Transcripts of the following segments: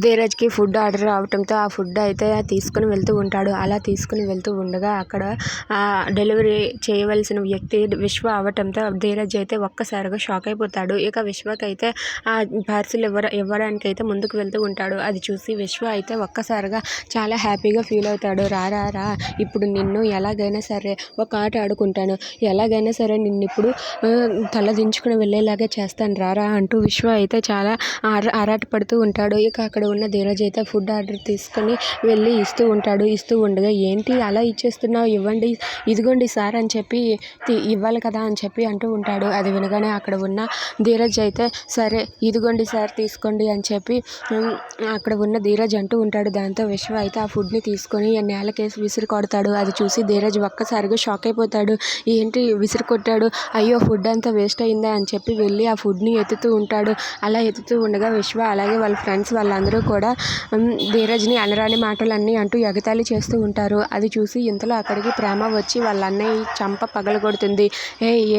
ధీరజ్కి food order రావడంతో ఆ food అయితే తీసుకుని వెళ్తూ ఉంటాడు. అలా తీసుకుని వెళ్తూ ఉండగా అక్కడ డెలివరీ చేయవలసిన వ్యక్తి విశ్వ అవ్వటంతో ధీరజ్ అయితే ఒక్కసారిగా షాక్ అయిపోతాడు. ఇక విశ్వకైతే ఆ పార్సిల్ ఇవ్వడానికైతే ముందుకు వెళ్తూ ఉంటాడు. అది చూసి విశ్వ అయితే ఒక్కసారిగా చాలా హ్యాపీగా ఫీల్ అవుతాడు. రా ఇప్పుడు నిన్ను ఎలాగైనా సరే ఒక ఆట ఆడుకుంటాను, ఎలాగైనా సరే నిన్ను ఇప్పుడు తలదించుకుని వెళ్ళేలాగా చేస్తాను రారా అంటూ విశ్వ అయితే చాలా ఆరాటపడుతూ ఉంటాడు. ఇక అక్కడ ఉన్న ధీరజ్ అయితే ఫుడ్ ఆర్డర్ తీసుకొని వెళ్ళి ఇస్తూ ఉంటాడు. ఇస్తూ ఉండగా ఏంటి అలా ఇచ్చేస్తున్నావు, ఇవ్వండి, ఇదిగోండి సార్ అని చెప్పి ఇవ్వాలి కదా అని చెప్పి అంటూ ఉంటాడు. అది వినగానే అక్కడ ఉన్న ధీరజ్ అయితే సరే ఇదిగోండి సార్ తీసుకోండి అని చెప్పి అక్కడ ఉన్న ధీరజ్ అంటూ ఉంటాడు. దాంతో విశ్వ అయితే ఆ ఫుడ్ని తీసుకొని నేలకేసి విసిరి కొడతాడు. అది చూసి ధీరజ్ ఒక్కసారిగా షాక్ అయిపోతాడు. ఏంటి విసిరి కొట్టాడు, అయ్యో ఫుడ్ అంతా వేస్ట్ అయిందా అని చెప్పి వెళ్ళి ఆ ఫుడ్ని ఎత్తుతూ ఉంటాడు. అలా ఎత్తుతూ ఉండగా విశ్వ అలాగే వాళ్ళ ఫ్రెండ్స్ వాళ్ళందరూ కూడా ధీరజ్ని అనరాని మాటలన్నీ అంటూ ఎగతాళి చేస్తూ ఉంటారు. అది చూసి ఇంతలో అక్కడికి ప్రేమ వచ్చి వాళ్ళ అన్నయ్య చంప పగలగొడుతుంది.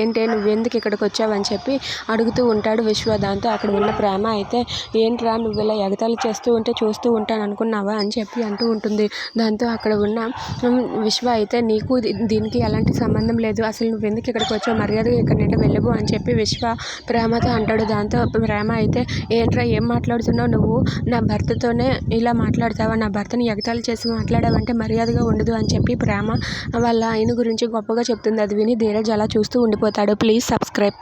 ఏంటే నువ్వెందుకు ఇక్కడికి వచ్చావు అని చెప్పి అడుగుతూ ఉంటాడు విశ్వ. దాంతో అక్కడ ఉన్న ప్రేమ అయితే ఏంట్రా నువ్వు ఇలా ఎగతాళి చేస్తూ ఉంటే చూస్తూ ఉంటాను అనుకున్నావా అని చెప్పి అంటూ ఉంటుంది. దాంతో అక్కడ ఉన్న విశ్వ అయితే నీకు దీనికి ఎలాంటి సంబంధం లేదు, అసలు నువ్వెందుకు ఇక్కడికి వచ్చావు, మర్యాదగా ఇక్కడ నుండి వెళ్ళవు అని చెప్పి విశ్వ ప్రేమతో అంటాడు. దాంతో ప్రేమ అయితే ఏంట్రా ఏం మాట్లాడుతున్నావు, నువ్వు నా భర్తతోనే ఇలా మాట్లాడతావా, నా భర్తని ఎగతాళి చేసి మాట్లాడావంటే మర్యాదగా ఉండదు అని చెప్పి ప్రేమ వాళ్ళ ఆయన గురించి గొప్పగా చెప్తుంది. అది విని ధీరజ్ అలా చూస్తూ ఉండిపోతాడు. Please subscribe.